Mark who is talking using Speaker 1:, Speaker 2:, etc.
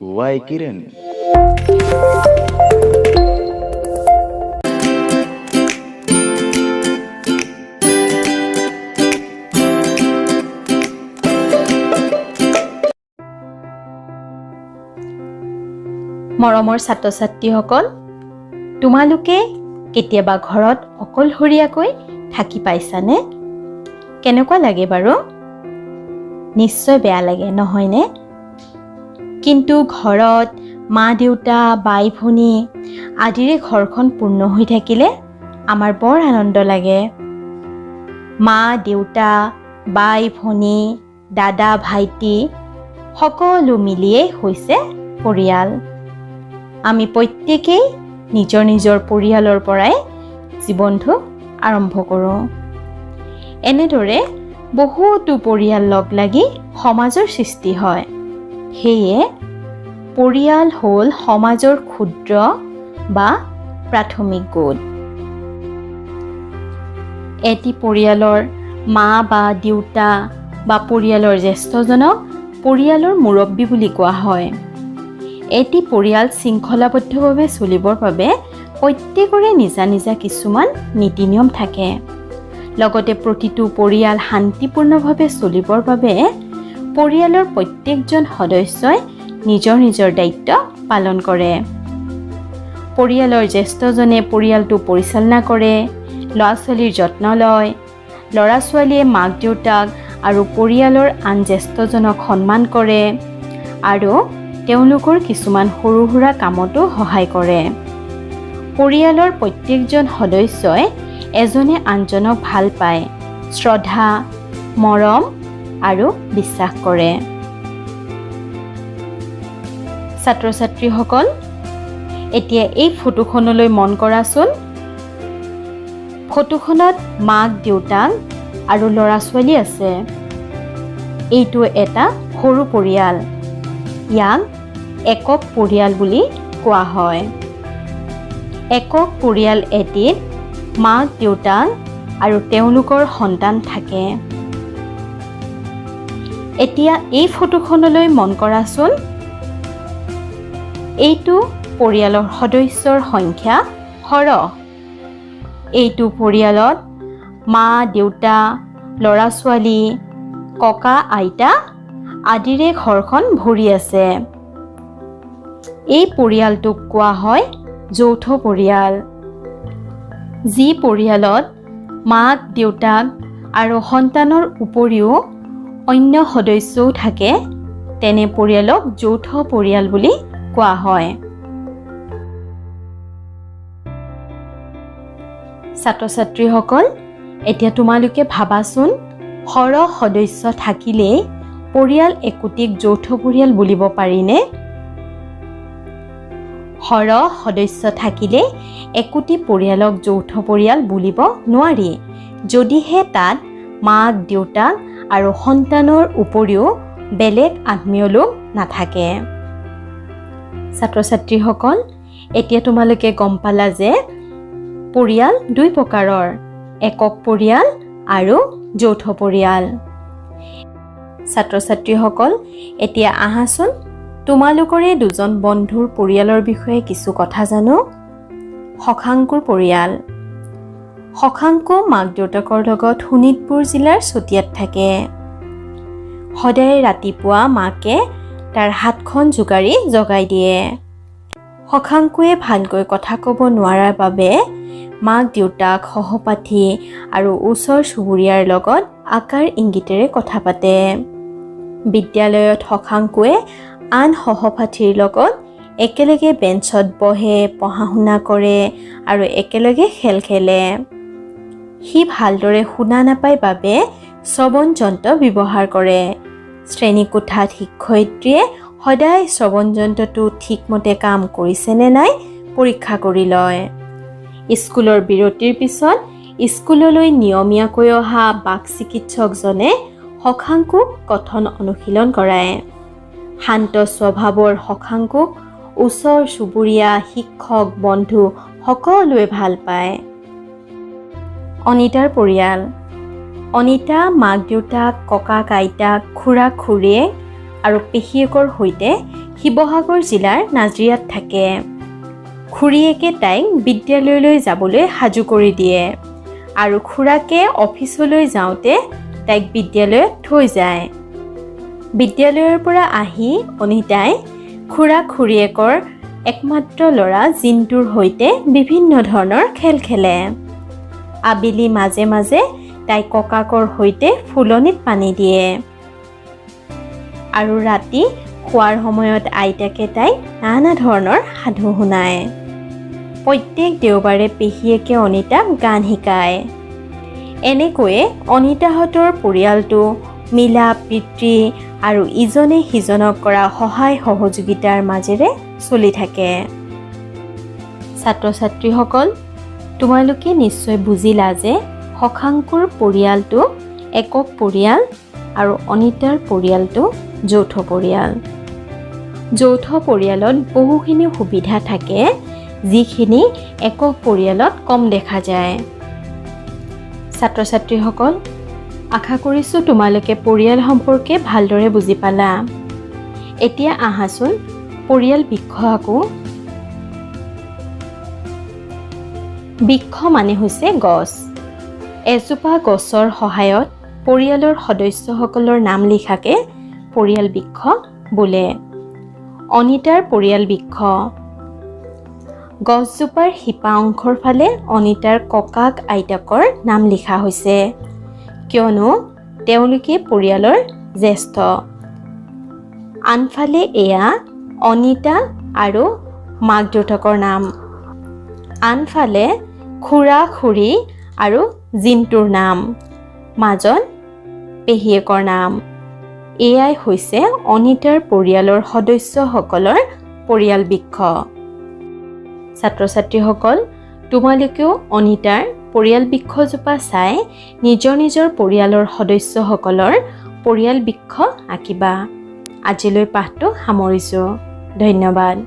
Speaker 1: Why Kiran?
Speaker 2: মৰমৰ ছাত্ৰ-ছাত্ৰীসকল, তোমালোকে কেতিয়াবা ঘৰত অকলশৰীয়াকৈ থাকি পাইছানে? কেনেকুৱা লাগে বাৰু? নিশ্চয় বেয়া লাগে, নহয়নে? কিন্তু ঘৰত মা-দেউতা, বাই-ভনী আদিৰে ঘৰখন পূৰ্ণ হৈ থাকিলে আমাৰ বৰ আনন্দ লাগে। মা-দেউতা, বাই-ভনী, দাদা, ভাইটি সকলো মিলিয়েই হৈছে পৰিয়াল। আমি প্ৰত্যেকেই নিজৰ নিজৰ পৰিয়ালৰ পৰাই জীৱনটো আৰম্ভ কৰোঁ। এনেদৰে বহুতো পৰিয়াল লগ লাগি সমাজৰ সৃষ্টি হয়। সেয়ে পৰিয়াল হ'ল সমাজৰ ক্ষুদ্ৰ বা প্ৰাথমিক গোট। এটি পৰিয়ালৰ মা বা দেউতা বা পৰিয়ালৰ জ্যেষ্ঠজনক পৰিয়ালৰ মুৰব্বী বুলি কোৱা হয়। এটি পৰিয়াল শৃংখলাবদ্ধভাৱে চলিবৰ বাবে প্ৰত্যেকৰে নিজা নিজা কিছুমান নীতি নিয়ম থাকে। লগতে প্ৰতিটো পৰিয়াল শান্তিপূৰ্ণভাৱে চলিবৰ বাবে পৰিয়ালৰ প্ৰত্যেকজন সদস্যই নিজৰ নিজৰ দায়িত্ব পালন কৰে। পৰিয়ালৰ জ্যেষ্ঠজনে পৰিয়ালটো পৰিচালনা কৰে, ল'ৰা-ছোৱালীৰ যত্ন লয়। ল'ৰা-ছোৱালীয়ে মাক-দেউতাক আৰু পৰিয়ালৰ আন জ্যেষ্ঠজনক সন্মান কৰে আৰু তেওঁলোকৰ কিছুমান সৰু সুৰা কামতো সহায় কৰে। পৰিয়ালৰ প্ৰত্যেকজন সদস্যই এজনে আনজনক ভাল পায়, শ্ৰদ্ধা, মৰম আৰু বিশ্বাস কৰে। ছাত্ৰ-ছাত্ৰীসকল, এতিয়া এই ফটোখনলৈ মন কৰাচোন। ফটোখনত মাক, দেউতাক আৰু ল'ৰা-ছোৱালী আছে। এইটো এটা সৰু পৰিয়াল। ইয়াক একক পৰিয়াল বুলি কোৱা হয়। একক পৰিয়াল এটিত মাক, দেউতাক আৰু তেওঁলোকৰ সন্তান থাকে। এতিয়া এই ফটোখনলৈ মন কৰাচোন। এইটো পৰিয়ালৰ সদস্যৰ সংখ্যা সৰহ। এইটো পৰিয়ালত মা, দেউতা, ল'ৰা-ছোৱালী, ককা, আইতা আদিৰে ঘৰখন ভৰি আছে। এই পৰিয়ালটোক কোৱা হয় যৌথ পৰিয়াল। যি পৰিয়ালত মাক, দেউতাক আৰু সন্তানৰ উপৰিও অন্য সদস্যও থাকে, তেনে পৰিয়ালক যৌথ পৰিয়াল বুলি কোৱা হয়। ছাত্ৰ-ছাত্ৰীসকল, এতিয়া তোমালোকে ভাবাচোন, সৰহ সদস্য থাকিলেই পৰিয়াল একোটিক যৌথ পৰিয়াল বুলিব পাৰিনে? সৰহ সদস্য থাকিলে একোটি পৰিয়ালক যৌথ পৰিয়াল বুলিব নোৱাৰি, যদিহে তাত মাক, দেউতাক আৰু সন্তানৰ উপৰিও বেলেগ আত্মীয় লোক নাথাকে। ছাত্ৰ-ছাত্ৰীসকল, এতিয়া তোমালোকে গম পালা যে পৰিয়াল দুই প্ৰকাৰৰ, একক পৰিয়াল আৰু যৌথ পৰিয়াল। ছাত্ৰ-ছাত্ৰীসকল, এতিয়া আহাচোন তোমালোকৰে দুজন বন্ধুৰ পৰিয়ালৰ বিষয়ে কিছু কথা জানো। শশাংকুৰ পৰিয়াল। শশাংকু মাক-দেউতাকৰ লগত শোণিতপুৰ জিলাৰ চতিয়াত থাকে। সদায় ৰাতিপুৱা মাকে তাৰ হাতখন জোকাৰি জগাই দিয়ে। শশাংকুৱে ভালকৈ কথা ক'ব নোৱাৰাৰ বাবে মাক-দেউতাক, সহপাঠী আৰু ওচৰ চুবুৰীয়াৰ লগত আকাৰ ইংগিতেৰে কথা পাতে। বিদ্যালয়ত শশাংকুৱে আন সহপাঠীৰ লগত একেলগে বেঞ্চত বহে, পঢ়া-শুনা কৰে আৰু একেলগে খেল খেলে। সি ভালদৰে শুনা নাপায় বাবে শ্ৰৱণ যন্ত্ৰ ব্যৱহাৰ কৰে। শ্ৰেণীকোঠাত শিক্ষয়িত্ৰীয়ে সদায় শ্ৰৱণ যন্ত্ৰটো ঠিকমতে কাম কৰিছেনে নাই পৰীক্ষা কৰি লয়। স্কুলৰ বিৰতিৰ পিছত স্কুললৈ নিয়মীয়াকৈ অহা বাক চিকিৎসকজনে শশাংকুক কথন অনুশীলন কৰায়। শান্ত স্বভাৱৰ শশাংকুক ওচৰ চুবুৰীয়া, শিক্ষক, বন্ধু সকলোৱে ভাল পায়। অনিতাৰ পৰিয়াল। অনিতা মাক-দেউতাক, ককাক-আইতাক, খুৰা-খুৰীয়েক আৰু পেহীয়েকৰ সৈতে শিৱসাগৰ জিলাৰ নাজিৰাত থাকে। খুৰীয়েকে তাইক বিদ্যালয়লৈ যাবলৈ সাজু কৰি দিয়ে আৰু খুৰাকে অফিচলৈ যাওঁতে তাইক বিদ্যালয়ত থৈ যায়। বিদ্যালয়ৰ পৰা আহি অনিতাই খুৰা-খুৰীয়েকৰ একমাত্ৰ ল'ৰা জিন্তুৰ সৈতে বিভিন্ন ধৰণৰ খেল খেলে। আবেলি মাজে মাজে তাই ককাকৰ সৈতে ফুলনিত পানী দিয়ে আৰু ৰাতি খোৱাৰ সময়ত আইতাকে তাইক নানা ধৰণৰ সাধু শুনায়। প্ৰত্যেক দেওবাৰে পেহীয়েকে অনিতাক গান শিকায়। এনেকৈয়ে অনিতাহঁতৰ পৰিয়ালটো মিলা প্ৰীতি আৰু ইজনে সিজনক কৰা সহায় সহযোগিতাৰ মাজেৰে চলি থাকে। ছাত্ৰ ছাত্ৰীসকল, তোমালোকে নিশ্চয় বুজিলা যে শশাংকুৰ পৰিয়ালটো একক পৰিয়াল আৰু অনিতাৰ পৰিয়ালটো যৌথ পৰিয়াল। যৌথ পৰিয়ালত বহুখিনি সুবিধা থাকে যিখিনি একক পৰিয়ালত কম দেখা যায়। ছাত্ৰ ছাত্ৰীসকল, আশা কৰিছোঁ তোমালোকে পৰিয়াল সম্পৰ্কে ভালদৰে বুজি পালা। এতিয়া আহাচোন পৰিয়াল বৃক্ষ আকো। বৃক্ষ মানে হৈছে গছ। এজোপা গছৰ সহায়ত পৰিয়ালৰ সদস্যসকলৰ নাম লিখাকে পৰিয়াল বৃক্ষ বোলে। অনিতাৰ পৰিয়াল বৃক্ষ। গছজোপাৰ শিপা অংশৰ ফালে অনিতাৰ ককাক আইতাকৰ নাম লিখা হৈছে, কিয়নো তেওঁলোকে পৰিয়ালৰ জ্যেষ্ঠ। আনফালে এয়া অনিতা আৰু মাক দেউতাকৰ নাম। আনফালে খুৰা-খুৰী আৰু জিন্তুৰ নাম। মাজত পেহীয়েকৰ নাম। এয়াই হৈছে অনিতাৰ পৰিয়ালৰ সদস্যসকলৰ পৰিয়াল বৃক্ষ। ছাত্ৰ ছাত্ৰীসকল, তোমালোকেও অনিতাৰ পৰিয়াল বৃক্ষজোপা চাই নিজৰ নিজৰ পৰিয়ালৰ সদস্যসকলৰ পৰিয়াল বৃক্ষ আঁকিবা। আজিলৈ পাঠটো সামৰিছোঁ। ধন্যবাদ।